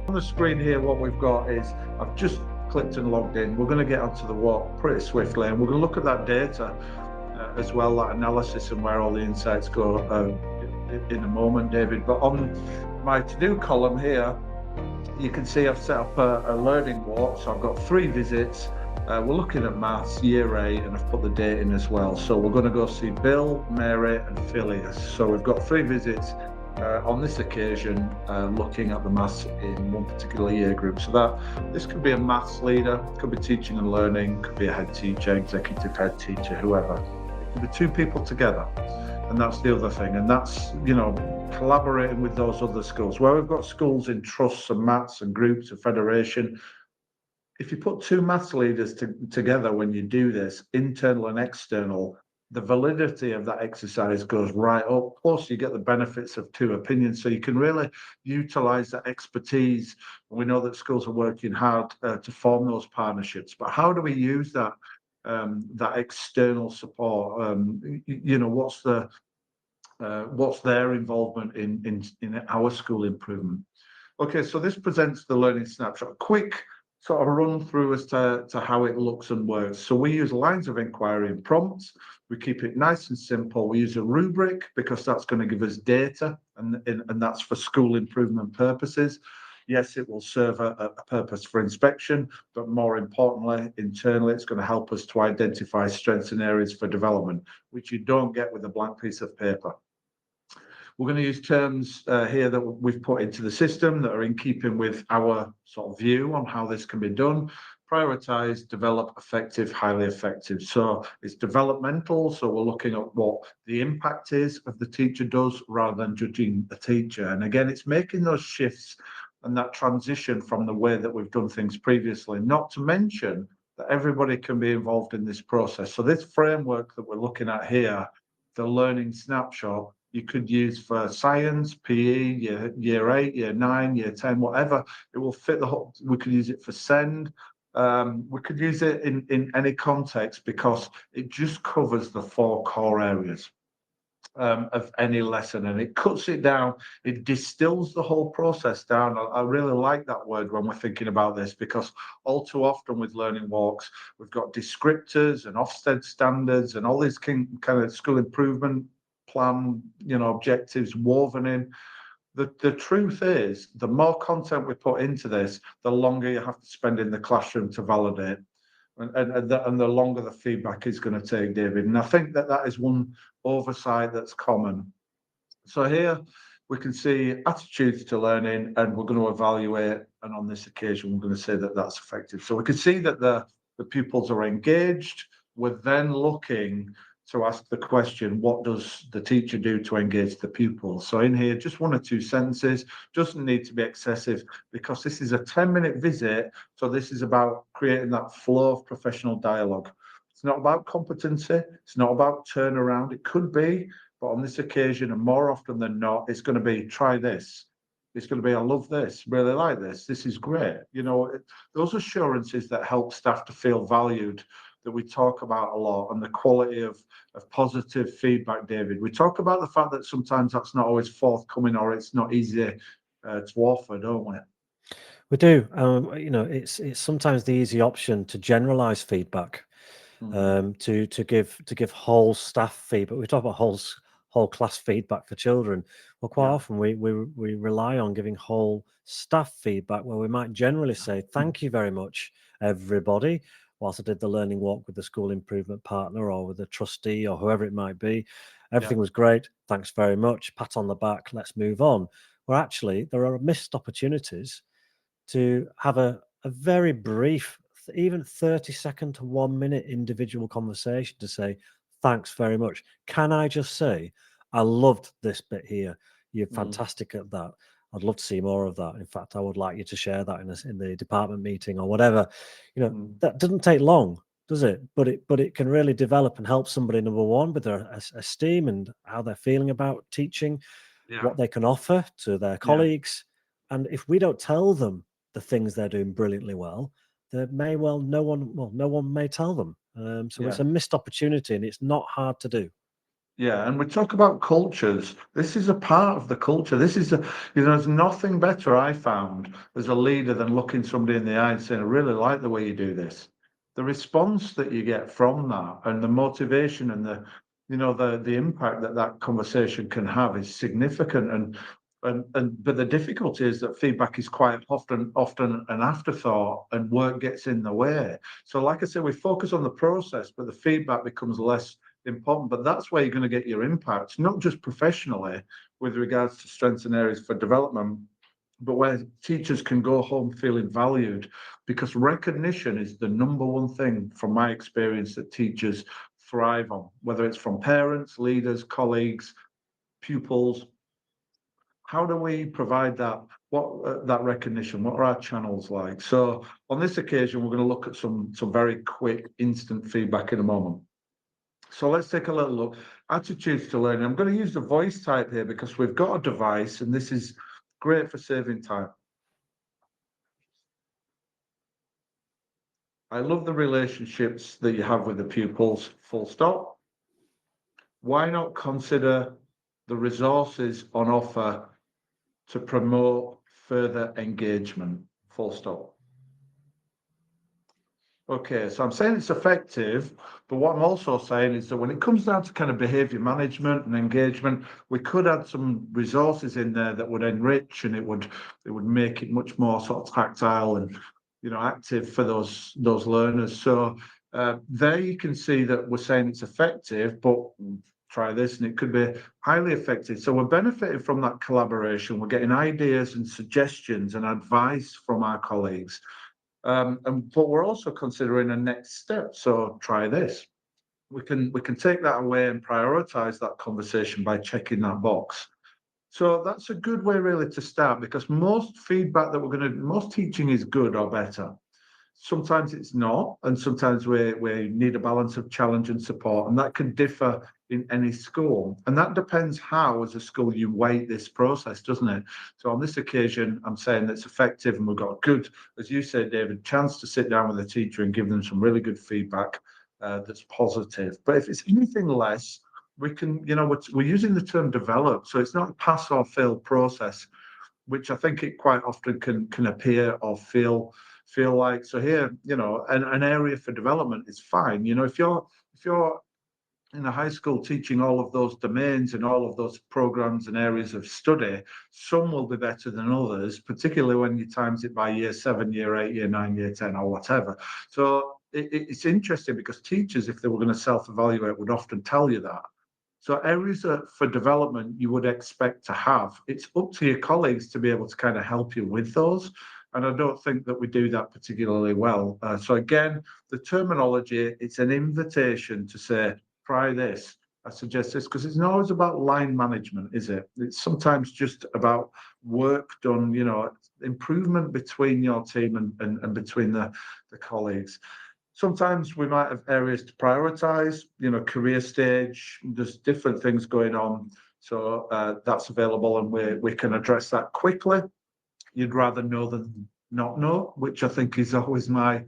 On the screen here, what we've got is, I've just clicked and logged in. We're going to get onto the walk pretty swiftly, and we're going to look at that data as well, that analysis and where all the insights go in a moment, David. But on my to-do column here, you can see I've set up a learning walk. So I've got 3 visits. We're looking at maths, year 8, and I've put the date in as well. So we're going to go see Bill, Mary and Phileas. So we've got 3 visits on this occasion, looking at the maths in one particular year group. So this could be a maths leader, could be teaching and learning, could be a head teacher, executive head teacher, whoever. It could be 2 people together. And that's the other thing. And that's, collaborating with those other schools. Where we've got schools in trusts and maths and groups and federation, if you put 2 maths leaders together when you do this, internal and external, the validity of that exercise goes right up. Plus, you get the benefits of 2 opinions. So you can really utilize that expertise. We know that schools are working hard to form those partnerships. But how do we use that external support? What's their involvement in our school improvement? Okay, so this presents the Learning Snapshot. A quick sort of run through as to how it looks and works. So we use lines of inquiry and prompts. We keep it nice and simple. We use a rubric because that's going to give us data, and that's for school improvement purposes. Yes, it will serve a purpose for inspection, but more importantly, internally, it's going to help us to identify strengths and areas for development, which you don't get with a blank piece of paper. We're going to use terms here that we've put into the system that are in keeping with our sort of view on how this can be done. Prioritize, develop, effective, highly effective. So it's developmental. So we're looking at what the impact is of the teacher does rather than judging the teacher. And again, it's making those shifts and that transition from the way that we've done things previously, not to mention that everybody can be involved in this process. So this framework that we're looking at here, the Learning Snapshot, you could use for science, PE, year 8, year 9, year 10, whatever. It will fit the whole. We could use it for SEND. We could use it in any context because it just covers the 4 core areas of any lesson, and it cuts it down. It distills the whole process down. I really like that word when we're thinking about this, because all too often with learning walks, we've got descriptors and Ofsted standards and all these kind of school improvement plan, objectives woven in. The truth is, the more content we put into this, the longer you have to spend in the classroom to validate, and the longer the feedback is going to take, David. And I think that is one oversight that's common. So here we can see attitudes to learning, and we're going to evaluate. And on this occasion, we're going to say that that's effective. So we can see that the pupils are engaged. We're then looking to ask the question, what does the teacher do to engage the pupils? So in here, just 1 or 2 sentences, doesn't need to be excessive, because this is a 10-minute visit. So this is about creating that flow of professional dialogue. It's not about competency. It's not about turnaround. It could be, but on this occasion, and more often than not, it's going to be, try this. It's going to be, I love this, really like this. This is great. Those assurances that help staff to feel valued, that we talk about a lot, and the quality of positive feedback, David. We talk about the fact that sometimes that's not always forthcoming, or it's not easy to offer, don't we? We do. It's sometimes the easy option to generalize feedback, to give whole staff feedback. We talk about whole class feedback for children. Well, quite often we rely on giving whole staff feedback, where we might generally say, thank you very much, everybody. Whilst I did the learning walk with the school improvement partner or with the trustee or whoever it might be, everything was great. Thanks very much. Pat on the back. Let's move on. Where actually there are missed opportunities to have a very brief, even 30-second to 1 minute individual conversation to say, thanks very much. Can I just say, I loved this bit here. You're fantastic at that. I'd love to see more of that. In fact, I would like you to share that in the department meeting or whatever. That doesn't take long, does it? But it can really develop and help somebody, number one, with their esteem and how they're feeling about teaching, what they can offer to their colleagues. And if we don't tell them the things they're doing brilliantly well, no one may tell them. So it's a missed opportunity, and it's not hard to do. Yeah, and we talk about cultures. This is a part of the culture. This is there's nothing better I found as a leader than looking somebody in the eye and saying, I really like the way you do this. The response that you get from that and the motivation and the impact that that conversation can have is significant. But the difficulty is that feedback is quite often an afterthought and work gets in the way. So like I said, we focus on the process, but the feedback becomes less important. But that's where you're going to get your impact, not just professionally with regards to strengths and areas for development, but where teachers can go home feeling valued, because recognition is the number one thing from my experience that teachers thrive on, whether it's from parents, leaders, colleagues, pupils. How do we provide that? That recognition? What are our channels like? So on this occasion, we're going to look at some very quick, instant feedback in a moment. So let's take a little look. Attitudes to learning. I'm going to use the voice type here because we've got a device and this is great for saving time. I love the relationships that you have with the pupils, full stop. Why not consider the resources on offer to promote further engagement, full stop. Okay, so I'm saying it's effective, but what I'm also saying is that when it comes down to kind of behavior management and engagement, we could add some resources in there that would enrich and it would make it much more sort of tactile and active for those learners. So there you can see that we're saying it's effective, but try this and it could be highly effective. So we're benefiting from that collaboration. We're getting ideas and suggestions and advice from our colleagues. But we're also considering a next step. So try this. We can take that away and prioritize that conversation by checking that box. So that's a good way really to start, because most feedback that most teaching is good or better. Sometimes it's not, and sometimes we need a balance of challenge and support, and that can differ in any school. And that depends how, as a school, you weight this process, doesn't it? So on this occasion, I'm saying that's effective, and we've got a good, as you said, David, chance to sit down with a teacher and give them some really good feedback that's positive. But if it's anything less, we can, we're using the term develop, so it's not a pass or fail process, which I think it quite often can appear or feel like. So here, an area for development is fine. If you're in a high school teaching all of those domains and all of those programs and areas of study, some will be better than others, particularly when you times it by year 7, year 8, year 9, year 10, or whatever. So it's interesting because teachers, if they were going to self-evaluate, would often tell you that. So areas for development you would expect to have. It's up to your colleagues to be able to kind of help you with those. And I don't think that we do that particularly well. So again, the terminology, it's an invitation to say, try this. I suggest this because it's not always about line management, is it? It's sometimes just about work done, improvement between your team and between the colleagues. Sometimes we might have areas to prioritize, career stage, there's different things going on. So that's available and we can address that quickly. You'd rather know than not know, which I think is always my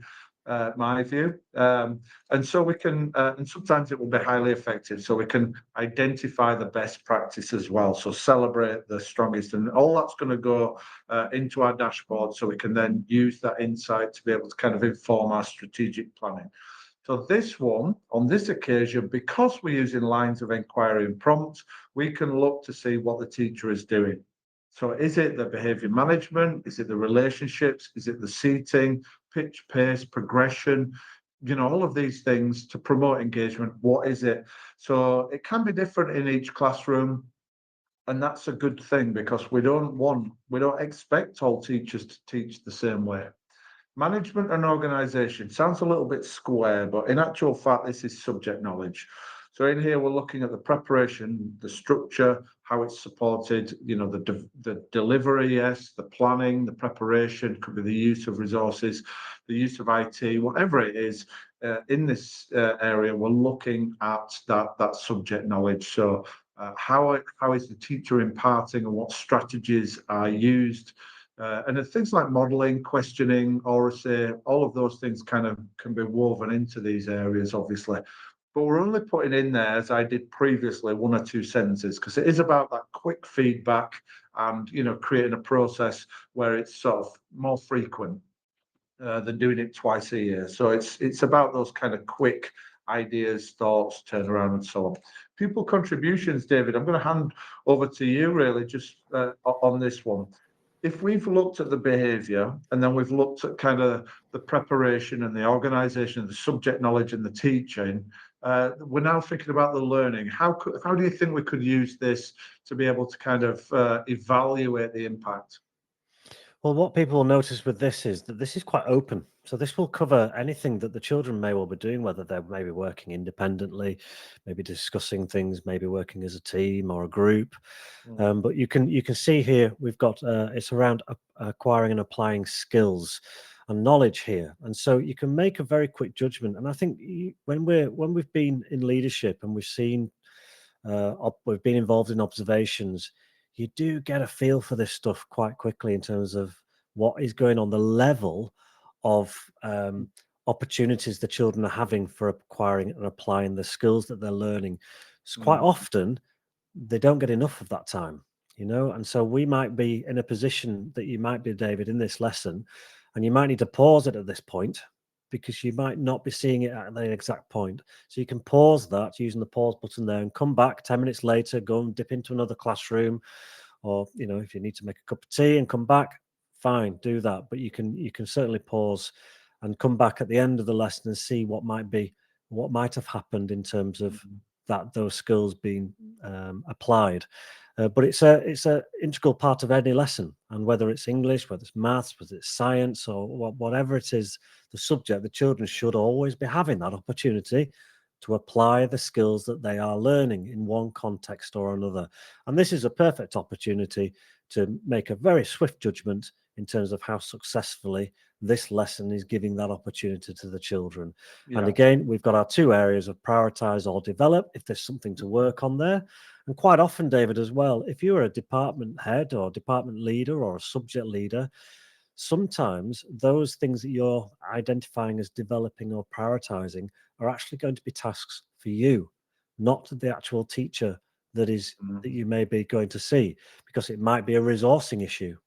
view. And so we can, and sometimes it will be highly effective. So we can identify the best practice as well. So celebrate the strongest, and all that's going to go into our dashboard. So we can then use that insight to be able to kind of inform our strategic planning. So this one, on this occasion, because we're using lines of inquiry and prompts, we can look to see what the teacher is doing. So is it the behavior management? Is it the relationships? Is it the seating, pitch, pace, progression? All of these things to promote engagement. What is it? So it can be different in each classroom. And that's a good thing because we don't expect all teachers to teach the same way. Management and organisation sounds a little bit square, but in actual fact, this is subject knowledge. So in here, we're looking at the preparation, the structure, how it's supported, the delivery, yes, the planning, the preparation, could be the use of resources, the use of IT, whatever it is. In this area, we're looking at that subject knowledge. So how is the teacher imparting and what strategies are used? And things like modelling, questioning, oracy, all of those things kind of can be woven into these areas, obviously. but we're only putting in there, as I did previously, 1 or 2 sentences, because it is about that quick feedback and, you know, creating a process where it's sort of more frequent than doing it twice a year. So it's about those kind of quick ideas, thoughts, turnaround, and so on. Pupil contributions, David, I'm going to hand over to you really just on this one. If we've looked at the behaviour and then we've looked at kind of the preparation and the organisation, the subject knowledge and the teaching, we're now thinking about the learning. How do you think we could use this to be able to kind of evaluate the impact? Well, what people will notice with this is that this is quite open. So this will cover anything that the children may well be doing, whether they're maybe working independently, maybe discussing things, maybe working as a team or a group. But you can see here we've got it's around acquiring and applying skills and knowledge here, and so you can make a very quick judgment. And I think when we've been in leadership and we've been involved in observations, you do get a feel for this stuff quite quickly in terms of what is going on, the level of opportunities the children are having for acquiring and applying the skills that they're learning. So quite often they don't get enough of that time, you know, and so we might be in a position that you might be, David, in this lesson, and you might need to pause it at this point because you might not be seeing it at the exact point. So you can pause that using the pause button there and come back 10 minutes later, go and dip into another classroom, or, you know, if you need to make a cup of tea and come back, fine, do that. But you can certainly pause and come back at the end of the lesson and see what might have happened in terms of those skills being applied. But it's a integral part of any lesson, and whether it's English, whether it's maths, whether it's science, or whatever it is, the subject, the children should always be having that opportunity to apply the skills that they are learning in one context or another. And this is a perfect opportunity to make a very swift judgment in terms of how successfully this lesson is giving that opportunity to the children. Yeah. And again, we've got our 2 areas of prioritize or develop, if there's something to work on there. And quite often, David, as well, if you're a department head or department leader or a subject leader, sometimes those things that you're identifying as developing or prioritizing are actually going to be tasks for you, not the actual teacher that you may be going to see, because it might be a resourcing issue.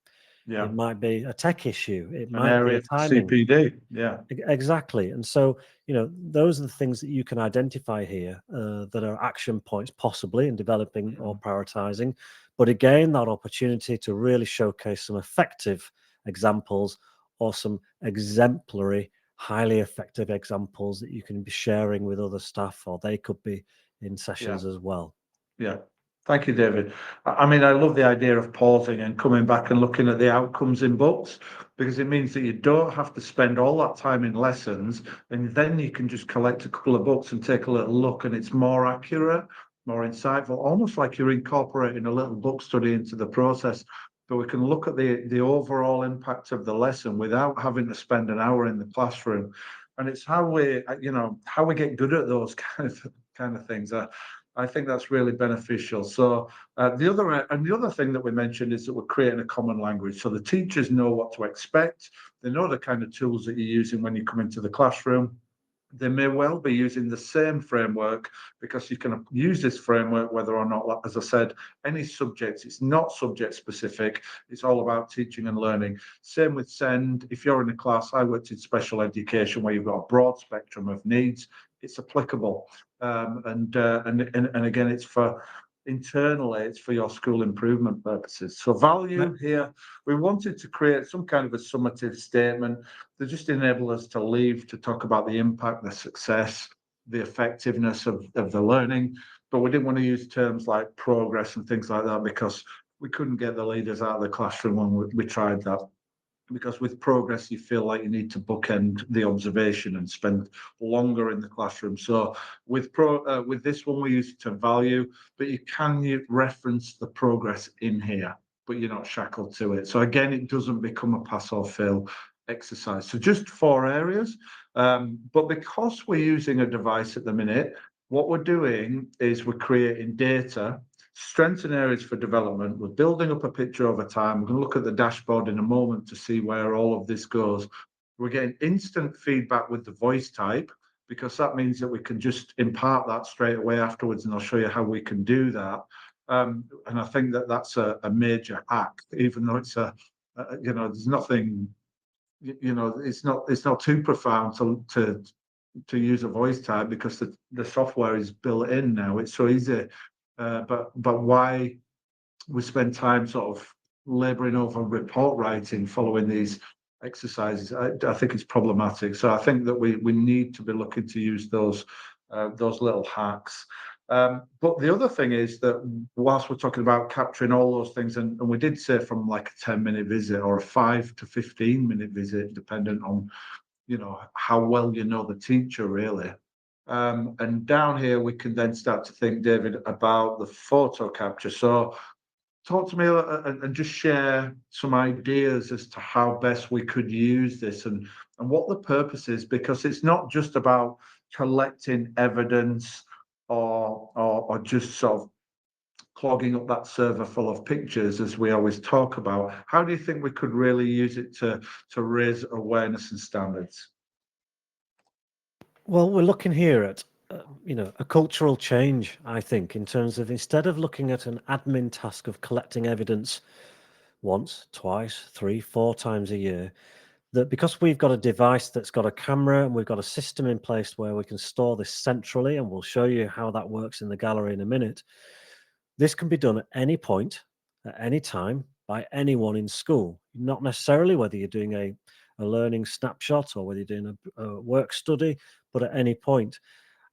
Yeah. It might be a tech issue. It An might be area a for timing. CPD. Yeah. Exactly. And so, you know, those are the things that you can identify here that are action points possibly in developing or prioritizing. But again, that opportunity to really showcase some effective examples or some exemplary, highly effective examples that you can be sharing with other staff, or they could be in sessions as well. Yeah. Thank you, David. I mean, I love the idea of pausing and coming back and looking at the outcomes in books, because it means that you don't have to spend all that time in lessons, and then you can just collect a couple of books and take a little look, and it's more accurate, more insightful, almost like you're incorporating a little book study into the process. So we can look at the overall impact of the lesson without having to spend an hour in the classroom. And it's how we, how we get good at those kind of things. I think that's really beneficial. So the other thing that we mentioned is that we're creating a common language, so the teachers know what to expect. They know the kind of tools that you're using when you come into the classroom. They may well be using the same framework, because you can use this framework whether or not, as I said, any subject. It's not subject specific. It's all about teaching and learning. Same with SEND. If you're in a class, I worked in special education where you've got a broad spectrum of needs. It's applicable, and again, it's for internally, it's for your school improvement purposes. So value here, we wanted to create some kind of a summative statement that just enable us to leave to talk about the impact, the success, the effectiveness of the learning. But we didn't want to use terms like progress and things like that, because we couldn't get the leaders out of the classroom when we tried that. Because with progress, you feel like you need to bookend the observation and spend longer in the classroom. So with this one, we use it to value, but you can reference the progress in here, but you're not shackled to it. So again, it doesn't become a pass or fail exercise. So just 4 areas. But because we're using a device at the minute, what we're doing is we're creating data, strengthen areas for development. We're building up a picture over time. We're going to look at the dashboard in a moment to see where all of this goes. We're getting instant feedback with the voice type, because that means that we can just impart that straight away afterwards, and I'll show you how we can do that. And I think that that's a major hack, even though it's there's nothing, it's not too profound to use a voice type, because the software is built in now. It's so easy. But why we spend time sort of laboring over report writing following these exercises, I think it's problematic. So I think that we need to be looking to use those little hacks. But the other thing is that whilst we're talking about capturing all those things, and we did say from like a 10-minute visit or a 5 to 15-minute visit, dependent on how well you know the teacher, really. And down here we can then start to think, David, about the photo capture. So talk to me and just share some ideas as to how best we could use this, and what the purpose is, because it's not just about collecting evidence or just sort of clogging up that server full of pictures, as we always talk about. How do you think we could really use it to raise awareness and standards? Well, we're looking here at a cultural change, I think, in terms of, instead of looking at an admin task of collecting evidence once, twice, 3, 4 times a year, that because we've got a device that's got a camera and we've got a system in place where we can store this centrally, and we'll show you how that works in the gallery in a minute, this can be done at any point, at any time, by anyone in school, not necessarily whether you're doing a learning snapshot or whether you're doing a work study, but at any point.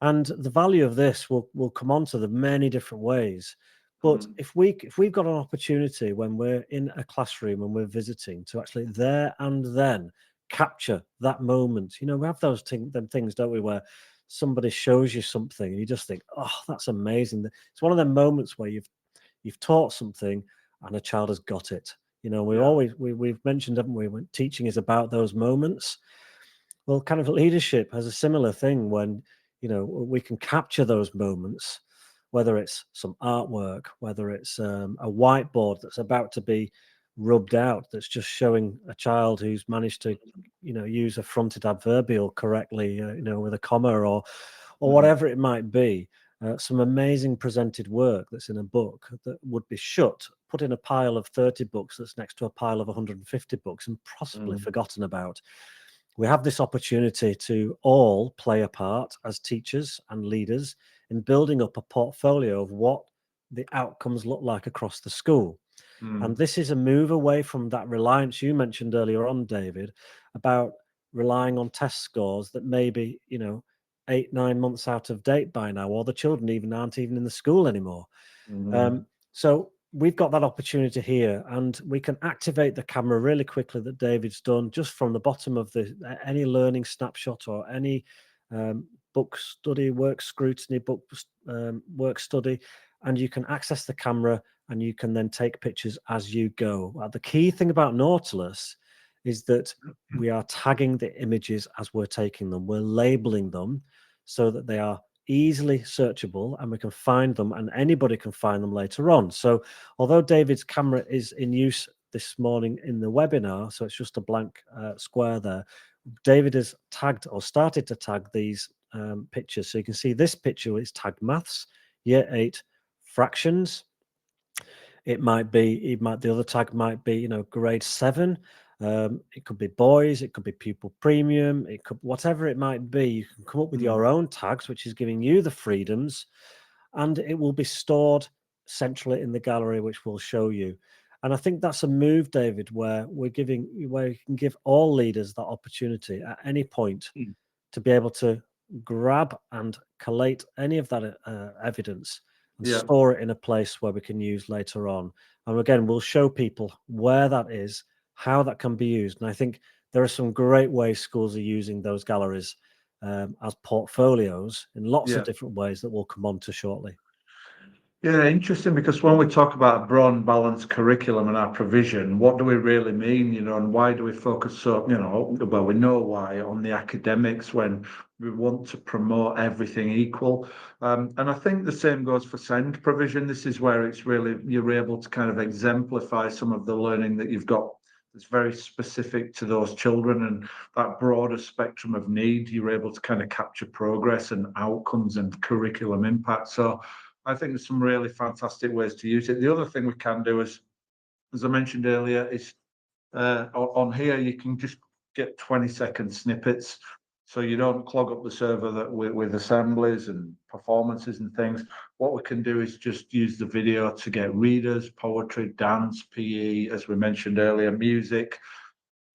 And the value of this will come on to the many different ways. But if we've got an opportunity when we're in a classroom and we're visiting to actually there and then capture that moment, we have those things, don't we, where somebody shows you something and you just think, oh, that's amazing. It's one of them moments where you've taught something and a child has got it. We've mentioned, haven't we, when teaching is about those moments. Well, kind of leadership has a similar thing when, we can capture those moments, whether it's some artwork, whether it's a whiteboard that's about to be rubbed out, that's just showing a child who's managed to, use a fronted adverbial correctly, with a comma or whatever it might be. Some amazing presented work that's in a book that would be put in a pile of 30 books that's next to a pile of 150 books and possibly forgotten about. We have this opportunity to all play a part as teachers and leaders in building up a portfolio of what the outcomes look like across the school. And this is a move away from that reliance you mentioned earlier on, David, about relying on test scores that may be, 8, 9 months out of date by now, or the children aren't even in the school anymore. So we've got that opportunity here, and we can activate the camera really quickly that David's done just from the bottom of any learning snapshot or any book study, work scrutiny, book work study, and you can access the camera and you can then take pictures as you go. The key thing about Nautilus is that we are tagging the images as we're taking them. We're labeling them so that they are easily searchable and we can find them, and anybody can find them later on. So although David's camera is in use this morning in the webinar, so it's just a blank square there, David has tagged or started to tag these pictures. So you can see this picture is tagged maths, year 8 fractions. It might be, the other tag might be, grade 7. It could be boys, it could be pupil premium, it could, whatever it might be, you can come up with your own tags, which is giving you the freedoms, and it will be stored centrally in the gallery, which we'll show you. And I think that's a move, David, where you can give all leaders that opportunity at any point to be able to grab and collate any of that evidence and store it in a place where we can use later on. And again, we'll show people where that is, how that can be used. And I think there are some great ways schools are using those galleries as portfolios in lots of different ways that we'll come on to shortly. Yeah, interesting, because when we talk about a broad and balanced curriculum and our provision, what do we really mean, and why do we focus so, well, we know why, on the academics when we want to promote everything equal. And I think the same goes for SEND provision. This is where it's really, you're able to kind of exemplify some of the learning that you've got that's very specific to those children, and that broader spectrum of need, you're able to kind of capture progress and outcomes and curriculum impact. So I think there's some really fantastic ways to use it. The other thing we can do is, as I mentioned earlier, is on here you can just get 20-second snippets, so you don't clog up the server with assemblies and performances and things. What we can do is just use the video to get readers, poetry, dance, PE, as we mentioned earlier, music,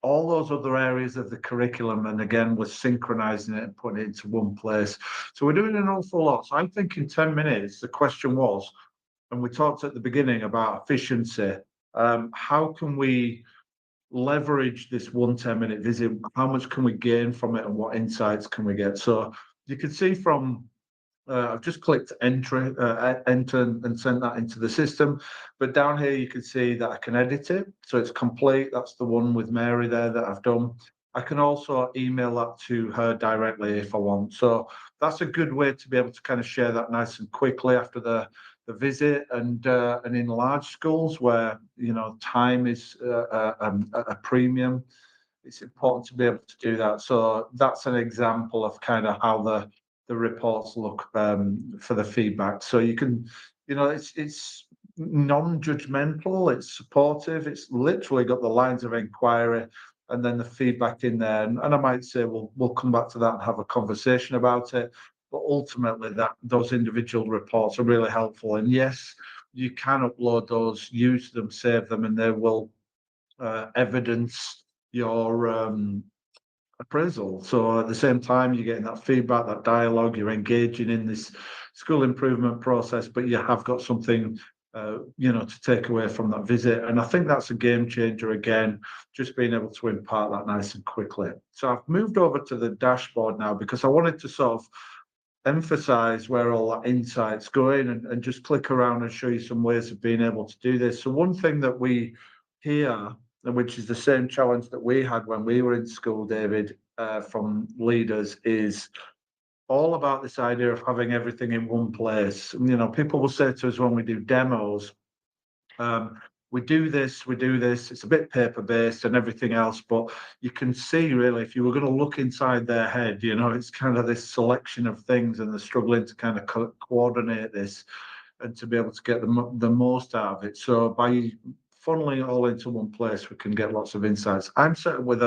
all those other areas of the curriculum. And again, we're synchronizing it and putting it into one place. So we're doing an awful lot. So I think in 10 minutes, the question was, and we talked at the beginning about efficiency, how can we leverage this 10-minute visit? How much can we gain from it, and what insights can we get? So you can see from I've just clicked enter and sent that into the system, but down here you can see that I can edit it, so it's complete. That's the one with Mary there that I've done. I can also email that to her directly if I want. So that's a good way to be able to kind of share that nice and quickly after the visit. And in large schools where time is a premium, it's important to be able to do that. So that's an example of kind of how the reports look for the feedback. So you can, it's non-judgmental, it's supportive, it's literally got the lines of inquiry and then the feedback in there. And I might say, we'll come back to that and have a conversation about it. But ultimately, those individual reports are really helpful. And yes, you can upload those, use them, save them, and they will evidence your appraisal. So at the same time, you're getting that feedback, that dialogue, you're engaging in this school improvement process, but you have got something to take away from that visit. And I think that's a game changer again, just being able to impart that nice and quickly. So I've moved over to the dashboard now because I wanted to sort of emphasize where all that insight's going, and just click around and show you some ways of being able to do this. So one thing that we hear, which is the same challenge that we had when we were in school, David, from leaders, is all about this idea of having everything in one place. People will say to us when we do demos, we do this, it's a bit paper-based and everything else, but you can see really, if you were going to look inside their head, it's kind of this selection of things, and they're struggling to kind of coordinate this and to be able to get the most out of it. So by funneling it all into one place, we can get lots of insights. I'm set with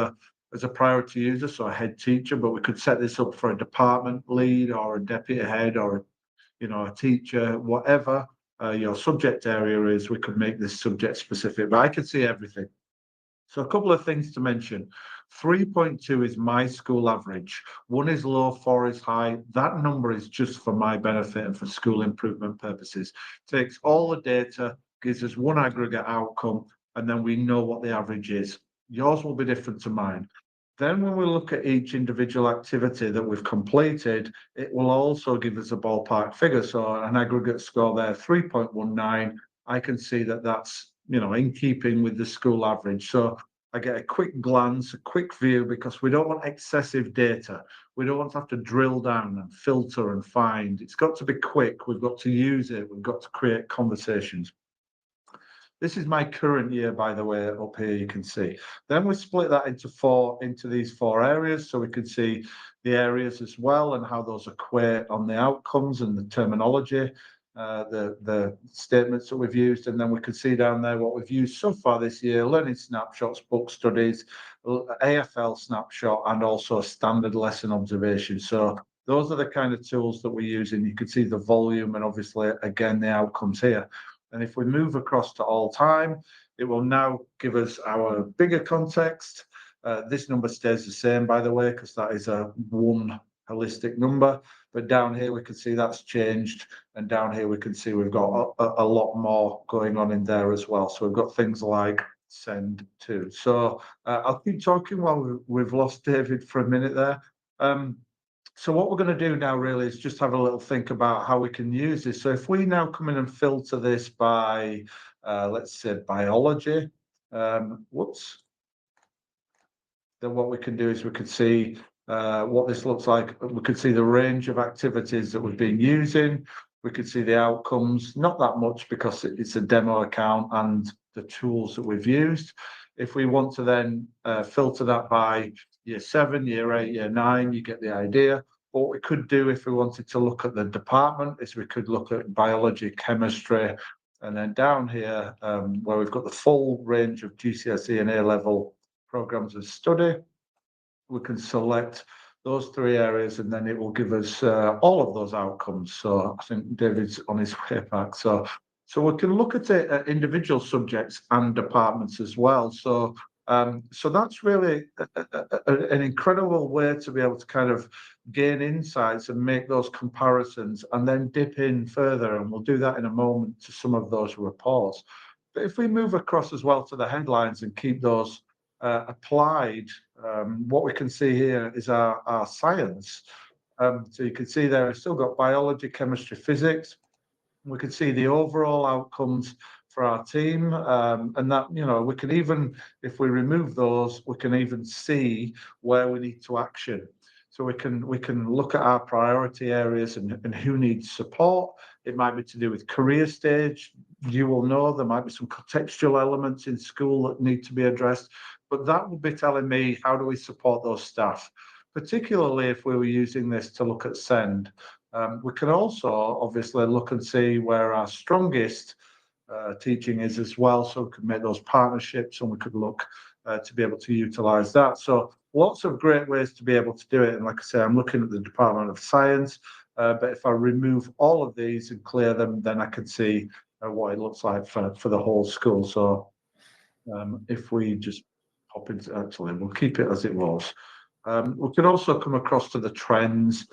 as a priority user, so a head teacher, but we could set this up for a department lead or a deputy head or a teacher, whatever your subject area is. We could make this subject specific, but I can see everything. So a couple of things to mention. 3.2 is my school average. 1 is low, 4 is high. That number is just for my benefit and for school improvement purposes. Takes all the data, gives us one aggregate outcome, and then we know what the average is. Yours will be different to mine. Then when we look at each individual activity that we've completed, it will also give us a ballpark figure. So an aggregate score there, 3.19, I can see that that's, in keeping with the school average. So I get a quick glance, a quick view, because we don't want excessive data. We don't want to have to drill down and filter and find. It's got to be quick. We've got to use it. We've got to create conversations. This is my current year, by the way, up here you can see. Then we split that into these 4 areas, so we can see the areas as well and how those equate on the outcomes and the terminology, the statements that we've used. And then we can see down there what we've used so far this year: learning snapshots, book studies, AFL snapshot, and also standard lesson observation. So those are the kind of tools that we're using. You can see the volume and obviously, again, the outcomes here. And if we move across to all time, it will now give us our bigger context. This number stays the same, by the way, because that is a one holistic number. But down here, we can see that's changed. And down here, we can see we've got a lot more going on in there as well. So we've got things like send to. So I'll keep talking while we've lost David for a minute there. So what we're going to do now really is just have a little think about how we can use this. So if we now come in and filter this by, let's say, biology, then what we can do is we could see what this looks like. We could see the range of activities that we've been using. We could see the outcomes, not that much because it's a demo account and the tools that we've used. If we want to then filter that by year 7, year 8, year 9, you get the idea. What we could do if we wanted to look at the department is we could look at biology, chemistry, and then down here where we've got the full range of GCSE and A-level programs of study, we can select those 3 areas, and then it will give us all of those outcomes. So I think David's on his way back. So we can look at it at individual subjects and departments as well. So that's really an incredible way to be able to kind of gain insights and make those comparisons, and then dip in further. And we'll do that in a moment to some of those reports. But if we move across as well to the headlines and keep those applied, what we can see here is our science. So you can see there, we've still got biology, chemistry, physics. We can see the overall outcomes for our team, and that, we can even, if we remove those, we can even see where we need to action. So we can look at our priority areas and who needs support. It might be to do with career stage. You will know there might be some contextual elements in school that need to be addressed, but that will be telling me how do we support those staff, particularly if we were using this to look at SEND. We can also obviously look and see where our strongest teaching is as well, so we could make those partnerships, and we could look to be able to utilize that. So lots of great ways to be able to do it. And like I say, I'm looking at the Department of Science, but if I remove all of these and clear them, then I can see what it looks like for the whole school. So if we just pop into, actually, we'll keep it as it was. We can also come across to the trends.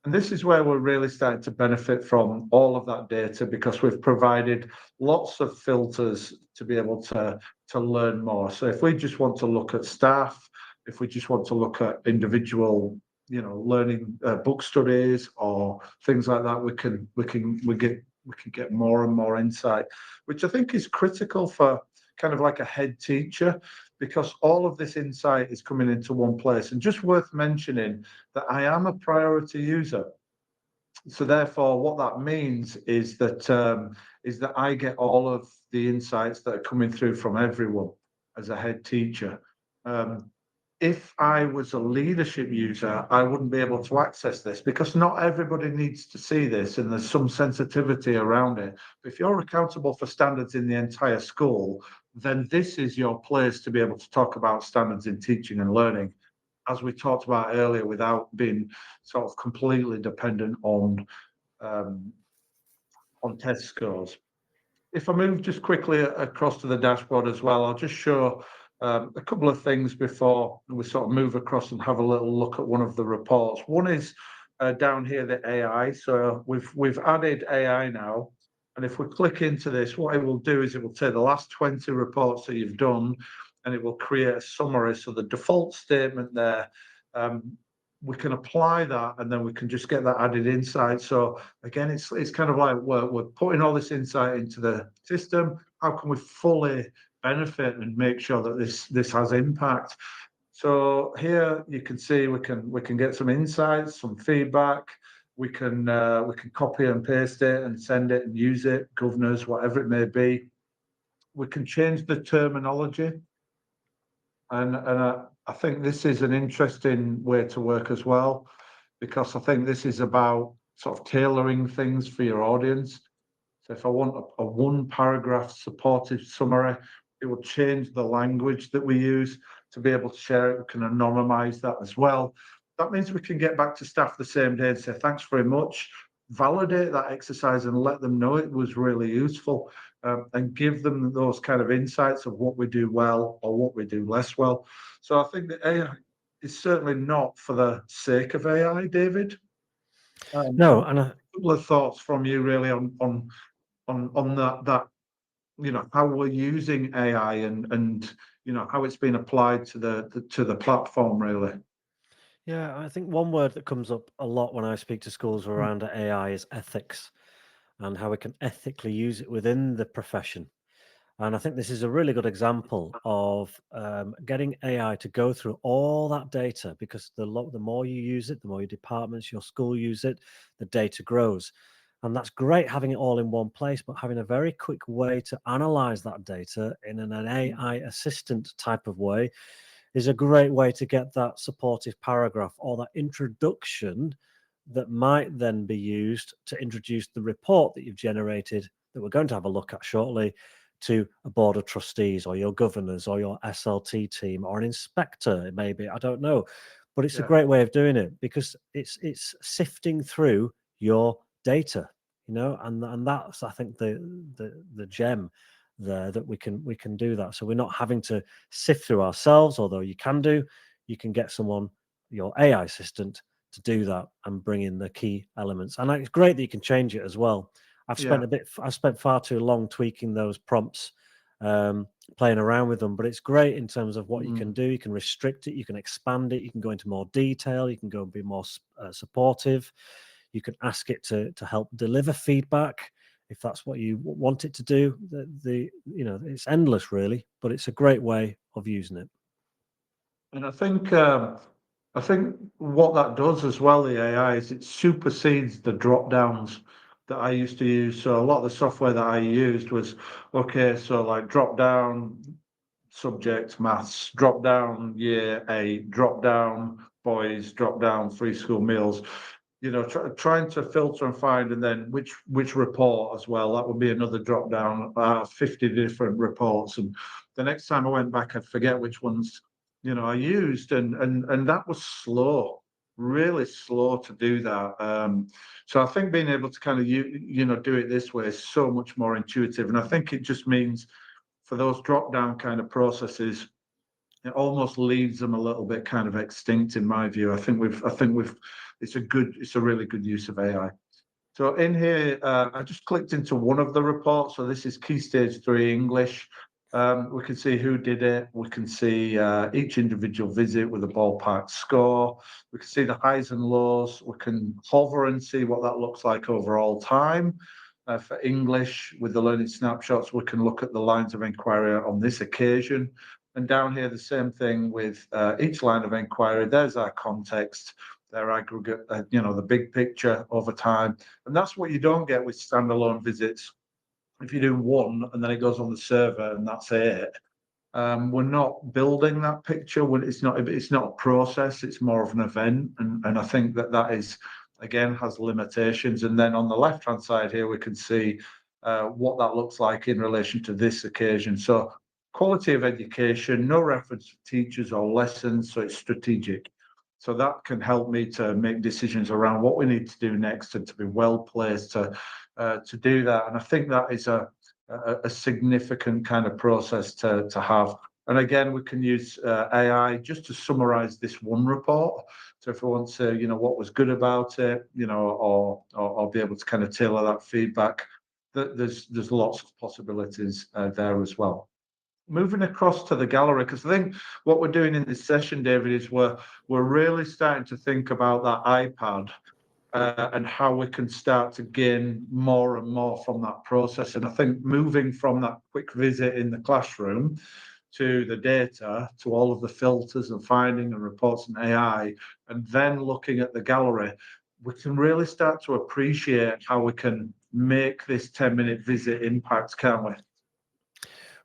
And this is where we're really starting to benefit from all of that data, because we've provided lots of filters to be able to learn more. So if we just want to look at staff, if we just want to look at individual, learning book studies or things like that, we can get more and more insight, which I think is critical for kind of like a head teacher, because all of this insight is coming into one place. And just worth mentioning that I am a priority user. So therefore, what that means is that I get all of the insights that are coming through from everyone as a head teacher. If I was a leadership user, I wouldn't be able to access this, because not everybody needs to see this, and there's some sensitivity around it. If you're accountable for standards in the entire school, then this is your place to be able to talk about standards in teaching and learning, as we talked about earlier, without being sort of completely dependent on test scores. If I move just quickly across to the dashboard as well, I'll just show a couple of things before we sort of move across and have a little look at one of the reports. One is down here, the AI. So we've added AI now. And if we click into this, what it will do is it will take the last 20 reports that you've done, and it will create a summary. So the default statement there, we can apply that, and then we can just get that added insight. So again, it's kind of like we're putting all this insight into the system. How can we fully benefit and make sure that this has impact? So here you can see we can get some insights, some feedback. We can copy and paste it and send it and use it, governors, whatever it may be. We can change the terminology, and I think this is an interesting way to work as well, because I think this is about sort of tailoring things for your audience. So if I want a one paragraph supportive summary, it will change the language that we use to be able to share it. We can anonymize that as well. That means we can get back to staff the same day and say, thanks very much, validate that exercise and let them know it was really useful, and give them those kind of insights of what we do well or what we do less well. So I think that AI is certainly not for the sake of AI, David. No, and a couple of thoughts from you really on that, how we're using AI and how it's been applied to the platform really. yeah, I think one word that comes up a lot when I speak to schools around AI is ethics, and how we can ethically use it within the profession. And I think this is a really good example of getting AI to go through all that data, because the more you use it, the more your departments, your school use it, the data grows. And that's great having it all in one place, but having a very quick way to analyze that data in an AI assistant type of way is a great way to get that supportive paragraph or that introduction that might then be used to introduce the report that you've generated that we're going to have a look at shortly to a board of trustees or your governors or your SLT team or an inspector, maybe, I don't know. But it's a great way of doing it because it's sifting through your data, and that's, I think, the gem there, that we can do that. So we're not having to sift through ourselves, although you can get someone, your AI assistant, to do that and bring in the key elements. And it's great that you can change it as well. I've spent far too long tweaking those prompts, playing around with them, but it's great in terms of what you can do. You can restrict it, you can expand it, you can go into more detail, you can go and be more supportive. You can ask it to help deliver feedback if that's what you want it to do. It's endless really, but it's a great way of using it. And I think what that does as well, the AI, is it supersedes the drop downs that I used to use. So a lot of the software that I used was, okay, so like drop down subject maths, drop down year 8, drop down boys, drop down free school meals. Trying to filter and find, and then which report as well. That would be another drop down, 50 different reports. And the next time I went back, I'd forget which ones I used, and that was slow, really slow to do that. So I think being able to kind of do it this way is so much more intuitive, and I think it just means for those drop down kind of processes, it almost leaves them a little bit kind of extinct in my view. I think it's a really good use of AI. So in here, I just clicked into one of the reports. So this is Key Stage 3 English. We can see who did it. We can see each individual visit with a ballpark score. We can see the highs and lows. We can hover and see what that looks like over all time. For English, with the learning snapshots, we can look at the lines of inquiry on this occasion. And down here, the same thing with each line of inquiry. There's our context, their aggregate, the big picture over time. And that's what you don't get with standalone visits. If you do one and then it goes on the server and that's it, we're not building that picture. It's not a process, it's more of an event. And I think that is, again, has limitations. And then on the left-hand side here, we can see what that looks like in relation to this occasion. So quality of education, no reference to teachers or lessons, so it's strategic. So that can help me to make decisions around what we need to do next and to be well placed to do that. And I think that is a significant kind of process to have. And again, we can use AI just to summarize this one report. So if we want to, what was good about it, or be able to kind of tailor that feedback, there's lots of possibilities there as well. Moving across to the gallery, because I think what we're doing in this session, David, is we're really starting to think about that iPad and how we can start to gain more and more from that process. And I think moving from that quick visit in the classroom to the data, to all of the filters and finding and reports and AI, and then looking at the gallery, we can really start to appreciate how we can make this 10-minute visit impact, can't we?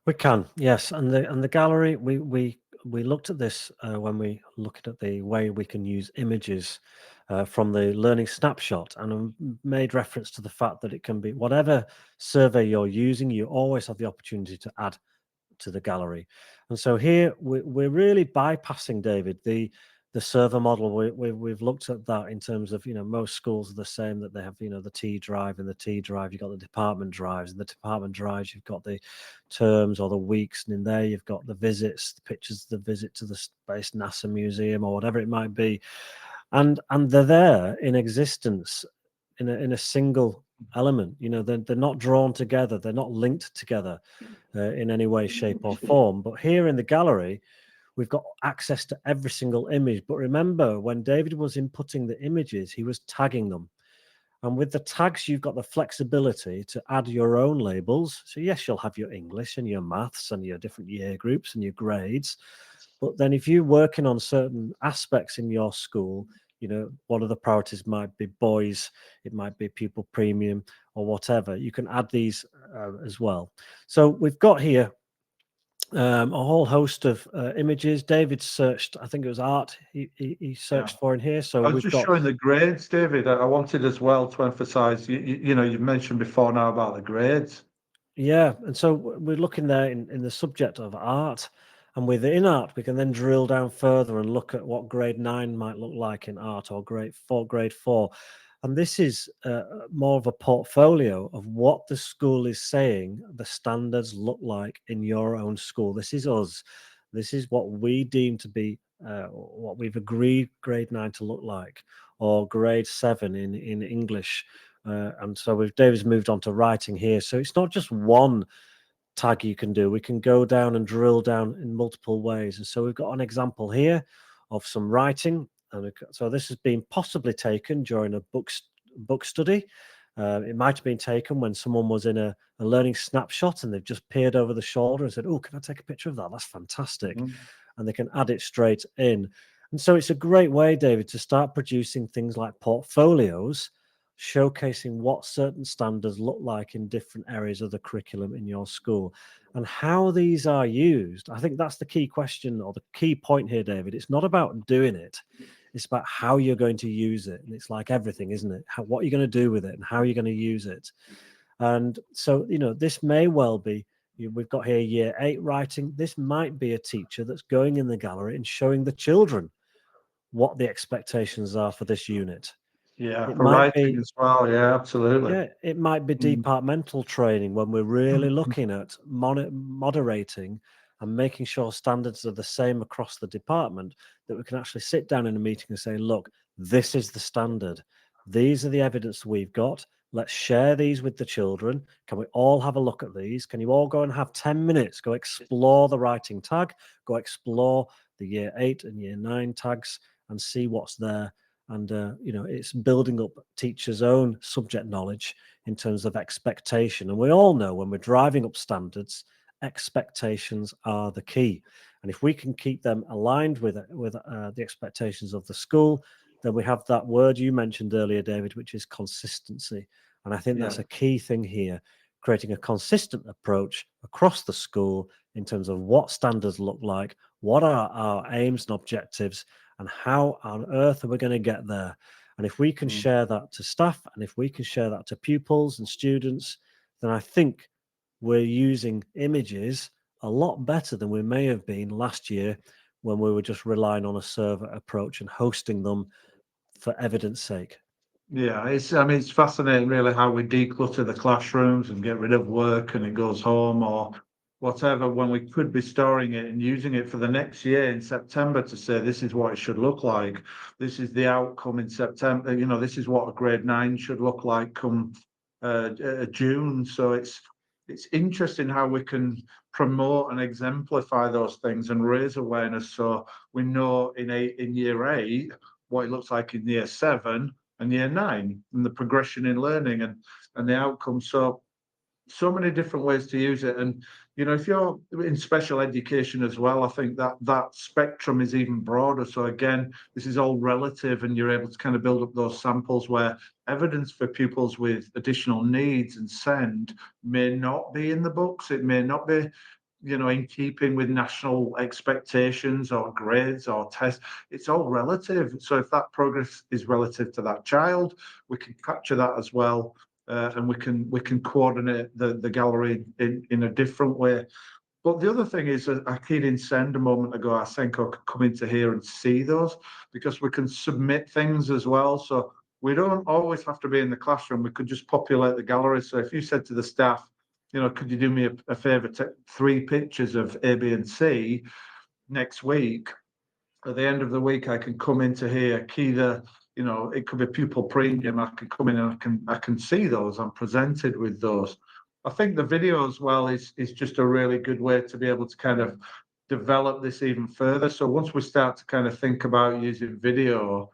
We can, yes. And the gallery, we looked at this when we looked at the way we can use images from the Learning Snapshot, and made reference to the fact that it can be whatever survey you're using, you always have the opportunity to add to the gallery. And so here we're really bypassing, David, the server model. We've looked at that in terms of, most schools are the same, that they have, the T drive. And the T drive, you've got the department drives, and the department drives, you've got the terms or the weeks, and in there you've got the visits, the pictures of the visit to the Space NASA Museum or whatever it might be, and they're there in existence in a single element. They're not drawn together, they're not linked together in any way, shape or form. But here in the gallery, we've got access to every single image. But remember, when David was inputting the images, he was tagging them. And with the tags, you've got the flexibility to add your own labels. So yes, you'll have your English and your maths and your different year groups and your grades. But then if you're working on certain aspects in your school, one of the priorities might be boys, it might be pupil premium or whatever. You can add these as well. So we've got here a whole host of images. David searched, I think it was art he searched for in here. So I was we've just got showing the grades, David. I wanted as well to emphasize, you've mentioned before now about the grades. Yeah, and so we're looking there in the subject of art, and within art, we can then drill down further and look at what grade 9 might look like in art, or grade 4. And this is more of a portfolio of what the school is saying the standards look like in your own school. This is us. This is what we deem to be what we've agreed grade 9 to look like, or grade 7 in English. And so David's moved on to writing here. So it's not just one tag you can do. We can go down and drill down in multiple ways. And so we've got an example here of some writing. And so this has been possibly taken during a book study. It might have been taken when someone was in a learning snapshot and they've just peered over the shoulder and said, "Oh, can I take a picture of that? That's fantastic." And they can add it straight in. And so it's a great way, David, to start producing things like portfolios, showcasing what certain standards look like in different areas of the curriculum in your school and how these are used. I think that's the key question, or the key point here, David. It's not about doing it. It's about how you're going to use it. And it's like everything, isn't it? What are you going to do with it and how are you going to use it? And so, this may well be, we've got here year 8 writing. This might be a teacher that's going in the gallery and showing the children what the expectations are for this unit. Yeah, It for might writing be, as well. Yeah, absolutely. yeah, it might be departmental training when we're really looking at moderating and making sure standards are the same across the department, that we can actually sit down in a meeting and say, look, this is the standard. These are the evidence we've got. Let's share these with the children. Can we all have a look at these? Can you all go and have 10 minutes? Go explore the writing tag, go explore the year 8 and year 9 tags and see what's there. And, it's building up teachers' own subject knowledge in terms of expectation. And we all know when we're driving up standards, expectations are the key. And if we can keep them aligned with the expectations of the school, then we have that word you mentioned earlier, David, which is consistency. And I think that's a key thing here, creating a consistent approach across the school in terms of what standards look like, what are our aims and objectives, and how on earth are we going to get there? And if we can share that to staff, and if we can share that to pupils and students, then I think we're using images a lot better than we may have been last year when we were just relying on a server approach and hosting them for evidence sake. Yeah, it's fascinating really how we declutter the classrooms and get rid of work and it goes home or whatever, when we could be storing it and using it for the next year in September to say this is what it should look like. This is the outcome in September. This is what a grade 9 should look like come June. So it's interesting how we can promote and exemplify those things and raise awareness, so we know in year 8 what it looks like in year 7 and year 9 and the progression in learning and the outcome. So many different ways to use it. And if you're in special education as well, I think that spectrum is even broader. So again, this is all relative, and you're able to kind of build up those samples where evidence for pupils with additional needs and SEND may not be in the books. It may not be in keeping with national expectations or grades or tests. It's all relative. So if that progress is relative to that child, we can capture that as well. And we can coordinate the gallery in a different way. But the other thing is, I keyed in send a moment ago. I think I could come into here and see those, because we can submit things as well. So we don't always have to be in the classroom. We could just populate the gallery. So if you said to the staff, could you do me a favor, take 3 pictures of A, B, and C next week? At the end of the week, I can come into here, key it could be pupil premium. I can come in and I can see those. I'm presented with those. I think the video as well is just a really good way to be able to kind of develop this even further. So once we start to kind of think about using video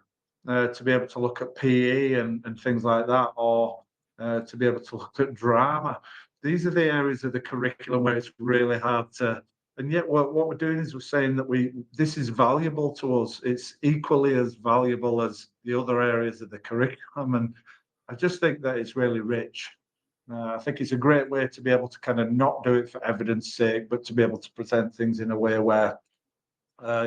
to be able to look at PE and things like that, or to be able to look at drama, these are the areas of the curriculum where it's really hard to And yet what we're doing is we're saying that this is valuable to us. It's equally as valuable as the other areas of the curriculum. And I just think that it's really rich. I think it's a great way to be able to kind of not do it for evidence sake, but to be able to present things in a way where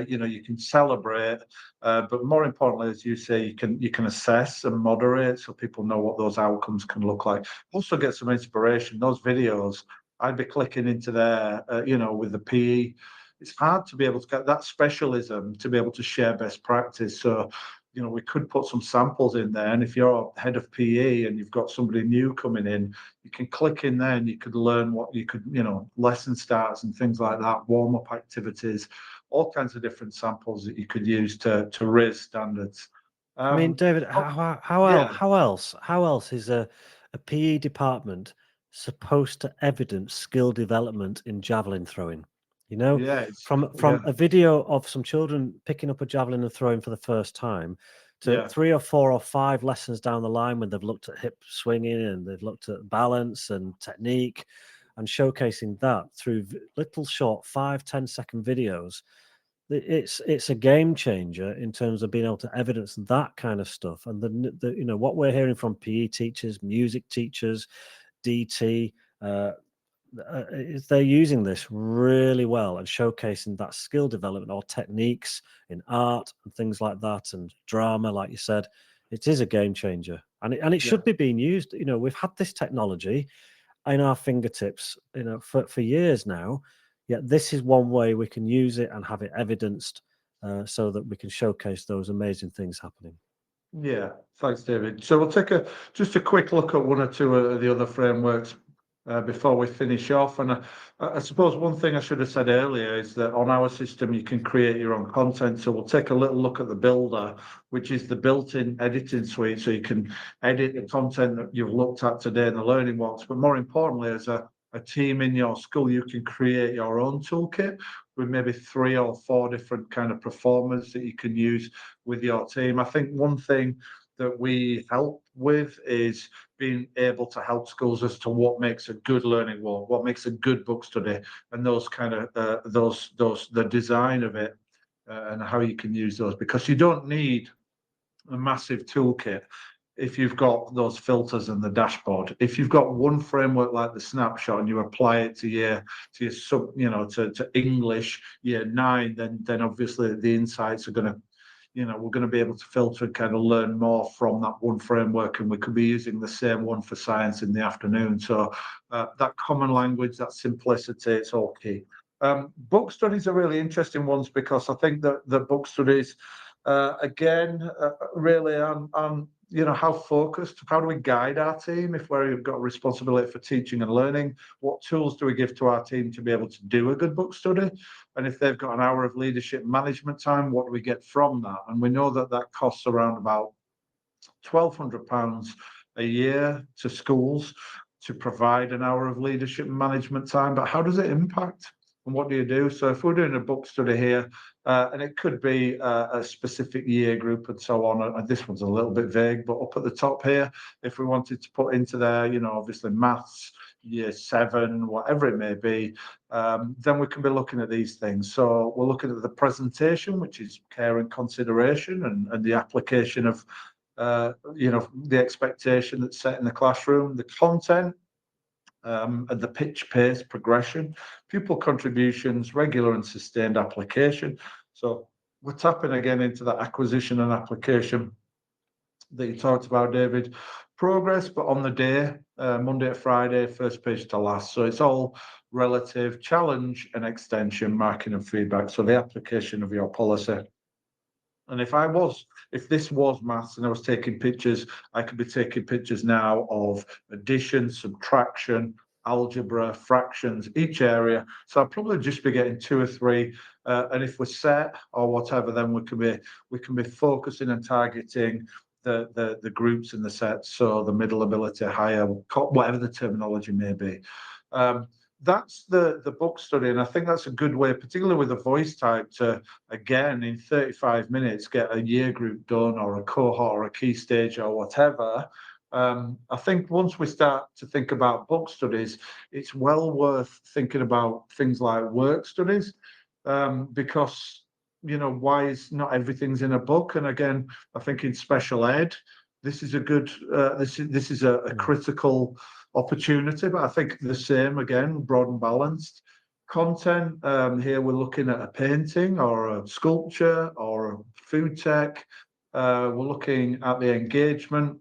you can celebrate, but more importantly, as you say, you can assess and moderate, so people know what those outcomes can look like. Also, get some inspiration. Those videos, I'd be clicking into there, with the PE. It's hard to be able to get that specialism to be able to share best practice. So, we could put some samples in there, and if you're head of PE and you've got somebody new coming in, you can click in there and you could learn what you could, lesson starts and things like that, warm up activities, all kinds of different samples that you could use to raise standards. I mean, David, Yeah. how else is a PE department supposed to evidence skill development in javelin throwing? Yeah, From a video of some children picking up a javelin and throwing for the first time to 3 or 4 or 5 lessons down the line when they've looked at hip swinging and they've looked at balance and technique and showcasing that through little short 5-10 second videos. It's a game changer in terms of being able to evidence that kind of stuff. And the what we're hearing from PE teachers, music teachers, DT, is they're using this really well and showcasing that skill development or techniques in art and things like that, and drama, like you said. It is a game changer, and it should be being used. We've had this technology in our fingertips, for years now. Yet this is one way we can use it and have it evidenced, so that we can showcase those amazing things happening. Yeah, thanks, David. So we'll take just a quick look at one or two of the other frameworks before we finish off. And I suppose one thing I should have said earlier is that on our system, you can create your own content. So we'll take a little look at the Builder, which is the built-in editing suite. So you can edit the content that you've looked at today in the learning walks. But more importantly, as a team in your school, you can create your own toolkit with maybe 3 or 4 different kind of performers that you can use with your team. I think one thing that we help with is being able to help schools as to what makes a good learning walk, what makes a good book study, and those kind of the design of it, and how you can use those, because you don't need a massive toolkit if you've got those filters and the dashboard. If you've got one framework like the snapshot and you apply it to your to English year 9, then obviously the insights are going to, we're going to be able to filter and kind of learn more from that one framework, and we could be using the same one for science in the afternoon. So that common language, that simplicity, it's all key. Book studies are really interesting ones, because I think that the book studies, really on how focused, how do we guide our team if we've got a responsibility for teaching and learning? What tools do we give to our team to be able to do a good book study? And if they've got an hour of leadership management time, what do we get from that? And we know that costs around about £1,200 a year to schools to provide an hour of leadership management time. But how does it impact? And what do you do? So if we're doing a book study here, and it could be a specific year group and so on, and this one's a little bit vague, but up at the top here, if we wanted to put into there, obviously maths, year 7, whatever it may be, then we can be looking at these things. So we're looking at the presentation, which is care and consideration, and the application of the expectation that's set in the classroom, the content, and the pitch, pace, progression, pupil contributions, regular and sustained application. So we're tapping again into that acquisition and application that you talked about, David. Progress, but on the day, Monday to Friday, first page to last. So it's all relative, challenge and extension, marking and feedback. So the application of your policy. And if this was maths and I was taking pictures, I could be taking pictures now of addition, subtraction, algebra, fractions, each area. So I'll probably just be getting 2 or 3. And if we're set or whatever, then we can be focusing and targeting the groups in the sets. So the middle ability, higher, whatever the terminology may be. That's the book study, and I think that's a good way, particularly with a voice type, to again in 35 minutes get a year group done, or a cohort, or a key stage, or whatever, I think once we start to think about book studies, it's well worth thinking about things like work studies, because why is not everything's in a book? And again, I think in special ed, this is a good this is a critical opportunity, but I think the same again, broad and balanced content. Here we're looking at a painting or a sculpture or a food tech. We're looking at the engagement,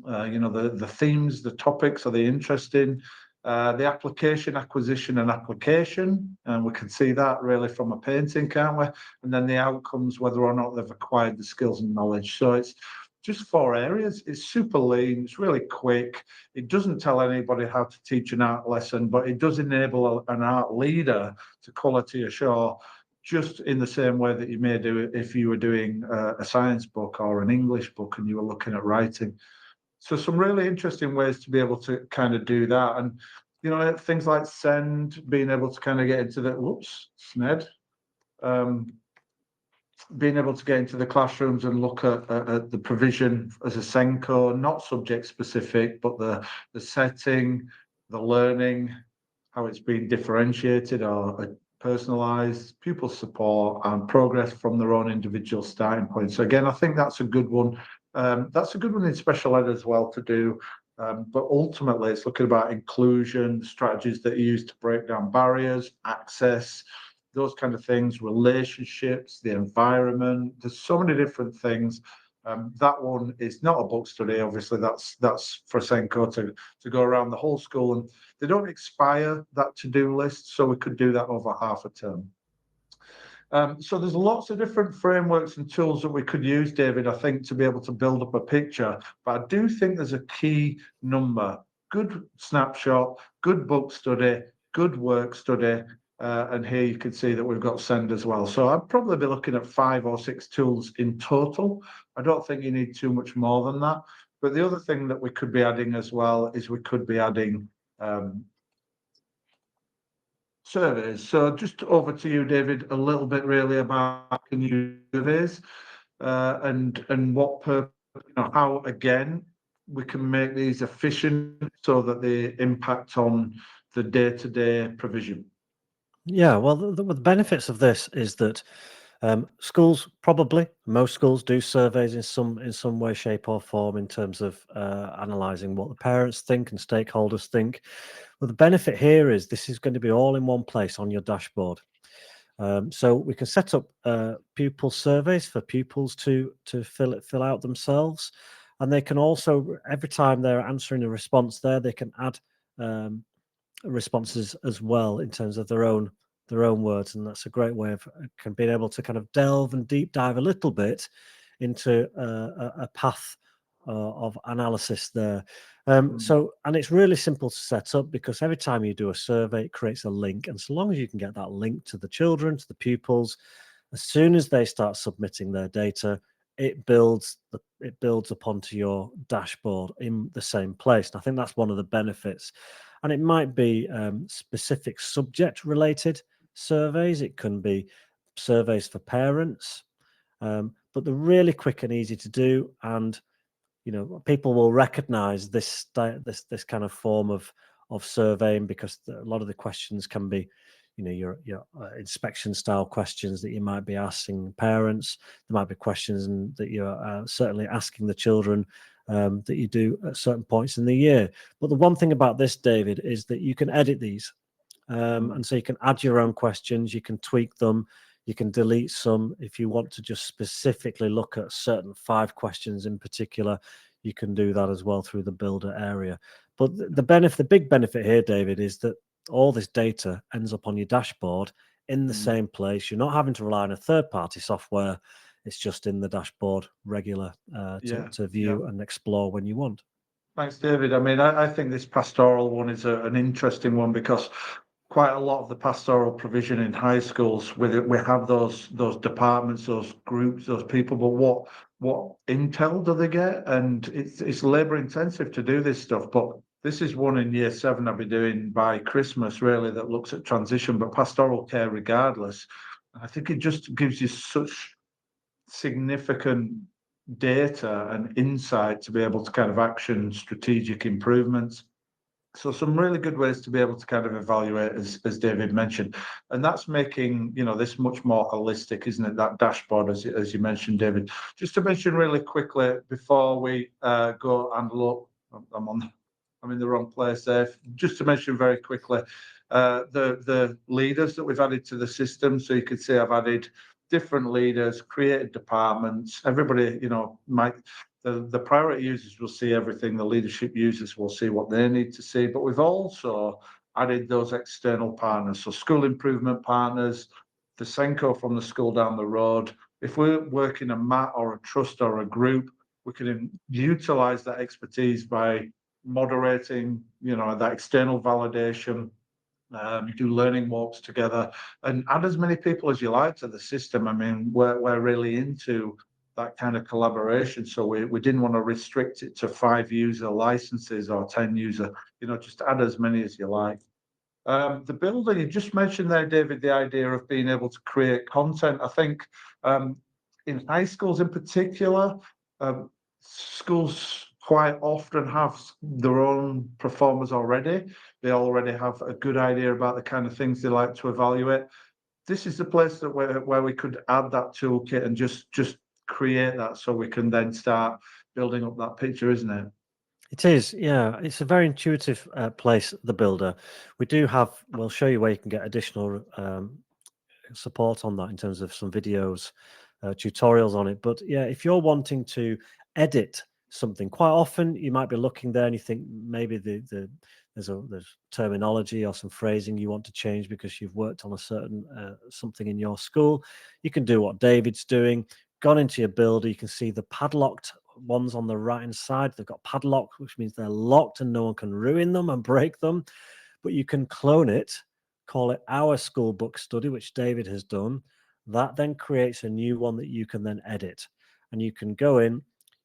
the themes, the topics, are they interesting? The application, acquisition and application, and we can see that really from a painting, can't we? And then the outcomes, whether or not they've acquired the skills and knowledge. So it's just 4 areas. It's super lean, it's really quick. It doesn't tell anybody how to teach an art lesson, but it does enable an art leader to quality assure, just in the same way that you may do it if you were doing a science book or an English book and you were looking at writing. So some really interesting ways to be able to kind of do that. And, things like send, being able to kind of get into the, SNED, being able to get into the classrooms and look at the provision as a Senko, not subject specific, but the setting, the learning, how it's been differentiated or personalised, pupil support and progress from their own individual starting point. So again, I think that's a good one. That's a good one in special ed as well to do. But ultimately, it's looking about inclusion, strategies that are used to break down barriers, access, those kind of things, relationships, the environment. There's so many different things. That one is not a book study. Obviously, that's for Senko to go around the whole school, and they don't expire, that to-do list, so we could do that over half a term. So there's lots of different frameworks and tools that we could use, David, I think, to be able to build up a picture. But I do think there's a key number: good snapshot, good book study, good work study. And here you can see that we've got send as well. So I'd probably be looking at 5 or 6 tools in total. I don't think you need too much more than that. But the other thing that we could be adding as well is we could be adding surveys. So just over to you, David, a little bit really about can you surveys and what how again we can make these efficient so that they impact on the day-to-day provision. Yeah, well, the benefits of this is that schools, probably most schools, do surveys in some way, shape, or form in terms of analysing what the parents think and stakeholders think. Well, the benefit here is this is going to be all in one place on your dashboard. So we can set up pupil surveys for pupils to fill out themselves, and they can also, every time they're answering a response there, they can add responses as well in terms of their own words, and that's a great way of being able to kind of delve and deep dive a little bit into a path of analysis there. So, and it's really simple to set up because every time you do a survey, it creates a link, and so long as you can get that link to the children, to the pupils, as soon as they start submitting their data, it builds up onto your dashboard in the same place. And I think that's one of the benefits. And it might be specific subject related surveys. It can be surveys for parents, but they're really quick and easy to do. And people will recognize this kind of form of surveying because a lot of the questions can be your inspection style questions that you might be asking parents. There might be questions that you're certainly asking the children that you do at certain points in the year. But the one thing about this, David, is that you can edit these, and so you can add your own questions, you can tweak them, you can delete some. If you want to just specifically look at certain 5 questions in particular, you can do that as well through the builder area. But the big benefit here, David, is that all this data ends up on your dashboard in the same place. You're not having to rely on a third-party software. It's just in the dashboard regular to view and explore when you want. Thanks, David. I mean, I think this pastoral one is an interesting one because quite a lot of the pastoral provision in high schools, we have those departments, those groups, those people, but what intel do they get? And it's labour intensive to do this stuff. But this is one in year 7 I'll be doing by Christmas, really, that looks at transition, but pastoral care regardless. I think it just gives you such significant data and insight to be able to kind of action strategic improvements. So some really good ways to be able to kind of evaluate, as David mentioned, and that's making, you know, this much more holistic, isn't it? That dashboard, as you mentioned, David. Just to mention really quickly before we go and look, I'm in the wrong place there. Just to mention very quickly, the leaders that we've added to the system. So you could see I've added different leaders, created departments. Everybody, you know, the priority users will see everything. The leadership users will see what they need to see. But we've also added those external partners. So school improvement partners, the Senko from the school down the road. If we're working a MAT or a trust or a group, we can utilize that expertise by moderating, you know, that external validation. You do learning walks together and add as many people as you like to the system. I mean, we're really into that kind of collaboration. So we didn't want to restrict it to 5 user licenses or 10 user, you know, just add as many as you like. The builder, you just mentioned there, David, the idea of being able to create content. I think in high schools in particular, schools quite often have their own performers already. They already have a good idea about the kind of things they like to evaluate. This is the place that where we could add that toolkit and just create that, so we can then start building up that picture, isn't it? It is, yeah. It's a very intuitive place, the builder. We do have, we'll show you where you can get additional support on that in terms of some videos, tutorials on it. But yeah, if you're wanting to edit something, quite often you might be looking there and you think maybe there's terminology or some phrasing you want to change because you've worked on a certain something in your school. You can do what David's doing. Gone into your builder, you can see the padlocked ones on the right hand side. They've got padlock, which means they're locked and no one can ruin them and break them. But you can clone it, call it our school book study, which David has done. That then creates a new one that you can then edit. And you can go in,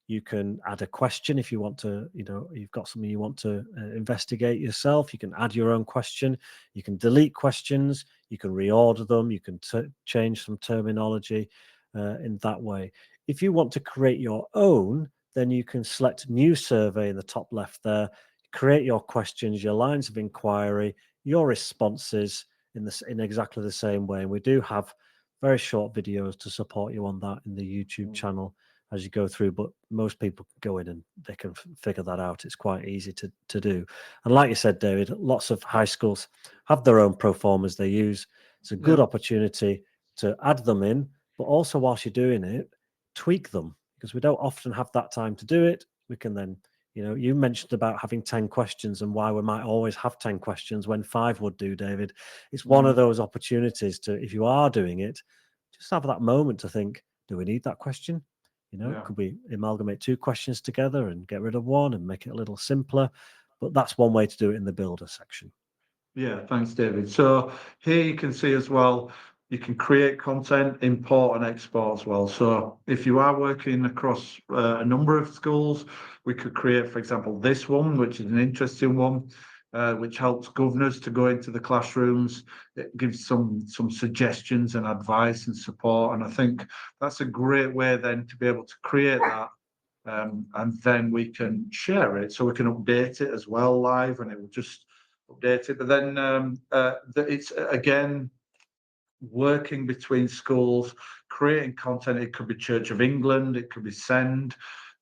you can add a question if you want to, you know, you've got something you want to investigate yourself. You can add your own question. You can delete questions. You can reorder them. You can change some terminology in that way. If you want to create your own, then you can select new survey in the top left there, create your questions, your lines of inquiry, your responses in exactly the same way. And we do have very short videos to support you on that in the YouTube channel as you go through, but most people can go in and they can figure that out. It's quite easy to do. And like you said, David, lots of high schools have their own pro formas they use. It's a good opportunity to add them in, but also whilst you're doing it, tweak them, because we don't often have that time to do it. We can then, you know, you mentioned about having 10 questions and why we might always have 10 questions when 5 would do, David. It's one of those opportunities to, if you are doing it, just have that moment to think, do we need that question? You know, could we amalgamate 2 questions together and get rid of one and make it a little simpler? But that's one way to do it in the builder section. Yeah, thanks, David. So here you can see as well, you can create content, import and export as well. So if you are working across a number of schools, we could create, for example, this one, which is an interesting one, which helps governors to go into the classrooms. It gives some suggestions and advice and support. And I think that's a great way then to be able to create that. And then we can share it, so we can update it as well live, and it will just update it. But then it's again working between schools, creating content. It could be Church of England, it could be Send,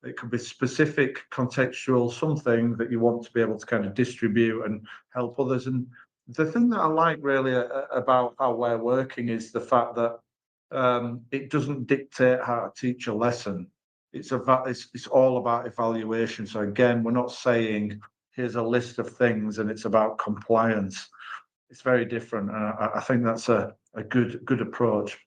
it could be specific contextual something that you want to be able to kind of distribute and help others. And the thing that I like really about how we're working is the fact that it doesn't dictate how to teach a lesson. It's all about evaluation. So again, we're not saying here's a list of things and it's about compliance. It's very different, and I think that's a good approach.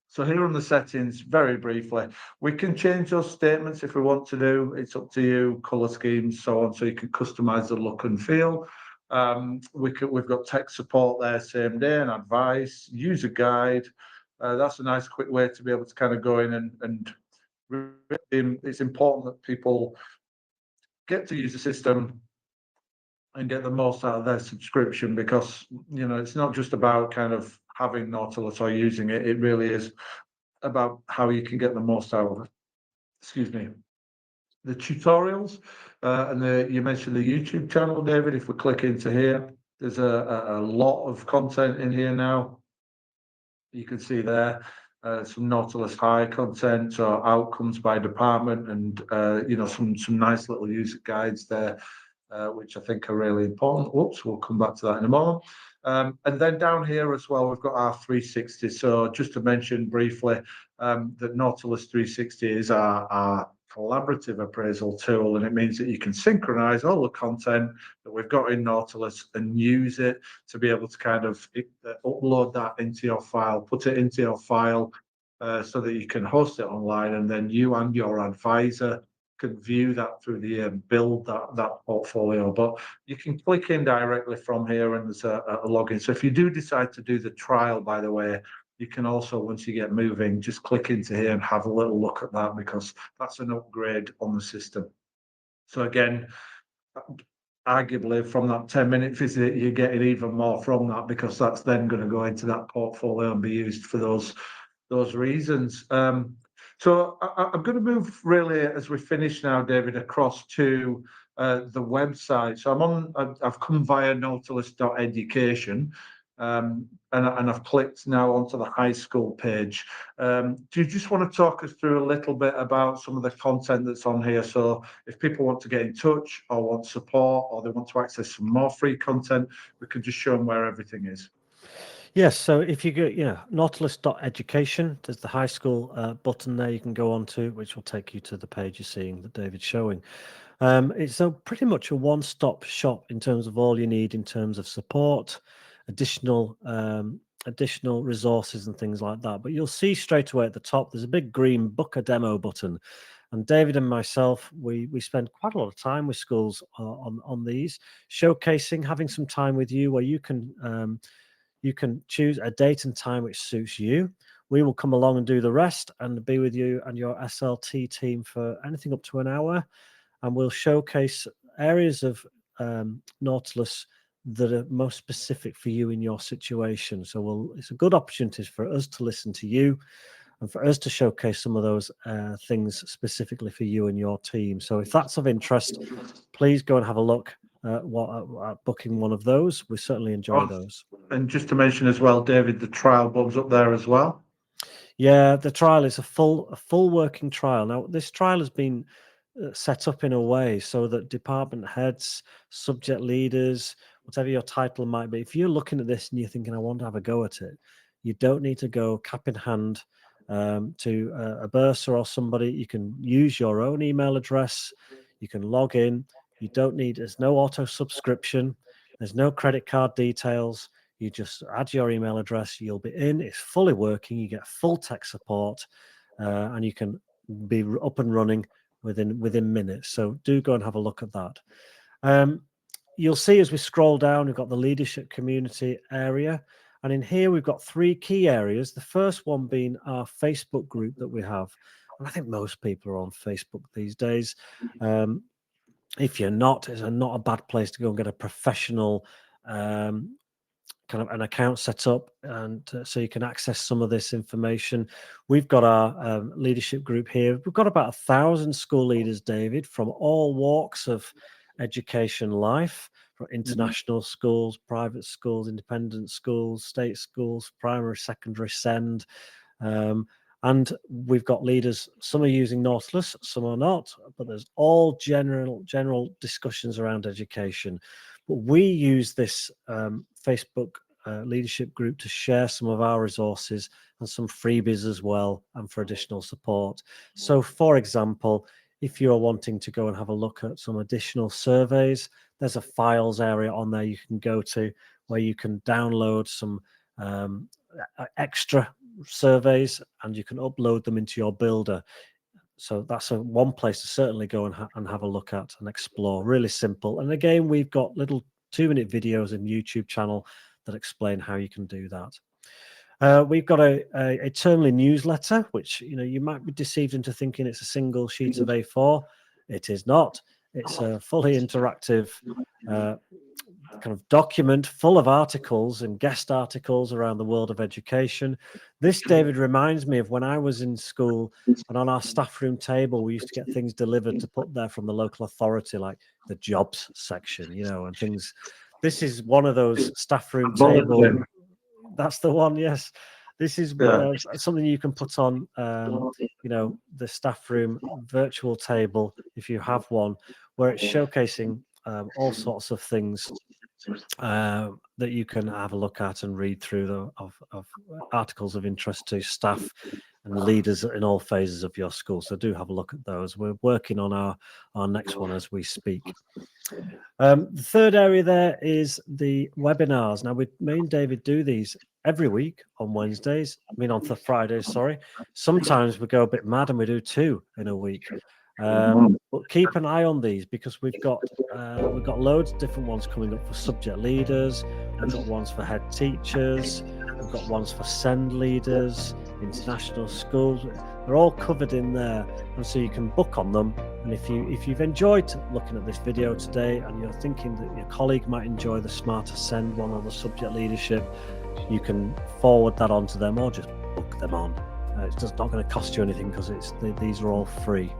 So here on the settings, very briefly, we can change those statements if we want to do. It's up to you, color schemes, so on, so you can customize the look and feel. We've got tech support there, same day, and advice, user guide. That's a nice quick way to be able to kind of go in and it's important that people get to use the system and get the most out of their subscription, because, you know, it's not just about kind of having Nautilus or using it. It really is about how you can get the most out of it. excuse me, the tutorials, and you mentioned the YouTube channel, David. If we click into here, there's a lot of content in here now. You can see there some Nautilus High content or outcomes by department, and some nice little user guides there, which I think are really important. Whoops, we'll come back to that in a moment. And then down here as well, we've got our 360. So just to mention briefly that Nautilus 360 is our collaborative appraisal tool, and it means that you can synchronize all the content that we've got in Nautilus and use it to be able to kind of upload that into your file, put it into your file so that you can host it online, and then you and your advisor can view that through the year and build that portfolio. But you can click in directly from here, and there's a login. So if you do decide to do the trial, by the way, you can also, once you get moving, just click into here and have a little look at that, because that's an upgrade on the system. So again, arguably from that 10-minute visit, you're getting even more from that, because that's then going to go into that portfolio and be used for those reasons. So I'm going to move really, as we finish now, David, across to the website. So I've come via nautilus.education, and I've clicked now onto the high school page. Do you just want to talk us through a little bit about some of the content that's on here? So if people want to get in touch or want support, or they want to access some more free content, we can just show them where everything is. Yes, so if you go, nautilus.education, there's the high school button there you can go on to, which will take you to the page you're seeing that David's showing. It's pretty much a one-stop shop in terms of all you need in terms of support, additional resources and things like that. But you'll see straight away at the top, there's a big green book a demo button. And David and myself, we spend quite a lot of time with schools on these, showcasing, having some time with you where you can choose a date and time which suits you. We will come along and do the rest and be with you and your SLT team for anything up to an hour. And we'll showcase areas of Nautilus that are most specific for you in your situation. So it's a good opportunity for us to listen to you and for us to showcase some of those things specifically for you and your team. So if that's of interest, please go and have a look at booking one of those. We certainly enjoy those. And just to mention as well, David, the trial bub's up there as well. Yeah, the trial is a full working trial. Now, this trial has been set up in a way so that department heads, subject leaders, whatever your title might be, if you're looking at this and you're thinking, I want to have a go at it, you don't need to go cap in hand to a bursar or somebody. You can use your own email address. You can log in. There's no auto subscription. There's no credit card details. You just add your email address. You'll be in. It's fully working. You get full tech support, and you can be up and running within minutes. So do go and have a look at that. You'll see as we scroll down, we've got the leadership community area. And in here, we've got three key areas. The first one being our Facebook group that we have. And I think most people are on Facebook these days. If you're not, it's not a bad place to go and get a professional kind of an account set up, and so you can access some of this information. We've got our leadership group here. We've got about 1,000 school leaders, David, from all walks of education life, from international schools, private schools, independent schools, state schools, primary, secondary, SEND. And we've got leaders, some are using Nautilus, some are not, but there's all general discussions around education. But we use this Facebook leadership group to share some of our resources and some freebies as well, and for additional support. So, for example, if you're wanting to go and have a look at some additional surveys, there's a files area on there you can go to where you can download some extra surveys and you can upload them into your builder. So that's one place to certainly go and have a look at and explore. Really simple. And again, we've got little 2-minute videos in YouTube channel that explain how you can do that. We've got a termly newsletter, which you might be deceived into thinking it's a single sheet of A4. It is not. It's a fully interactive kind of document full of articles and guest articles around the world of education. This, David, reminds me of when I was in school, and on our staff room table, we used to get things delivered to put there from the local authority, like the jobs section, you know, and things. This is one of those staff room table. That's the one, yes. This is something you can put on, you know, the staff room virtual table, if you have one, where it's showcasing all sorts of things that you can have a look at and read through of articles of interest to staff and leaders in all phases of your school. So do have a look at those. We're working on our next one as we speak. The third area there is the webinars. Now, me and David do these every week on Wednesdays. I mean, on Fridays, sorry. Sometimes we go a bit mad and we do 2 in a week. But keep an eye on these, because we've got loads of different ones coming up for subject leaders. We've got ones for head teachers. We've got ones for SEND leaders, international schools. They're all covered in there, and so you can book on them. And if you've enjoyed looking at this video today, and you're thinking that your colleague might enjoy the Smarter SEND one or the subject leadership, you can forward that on to them or just book them on. It's just not going to cost you anything, because these are all free.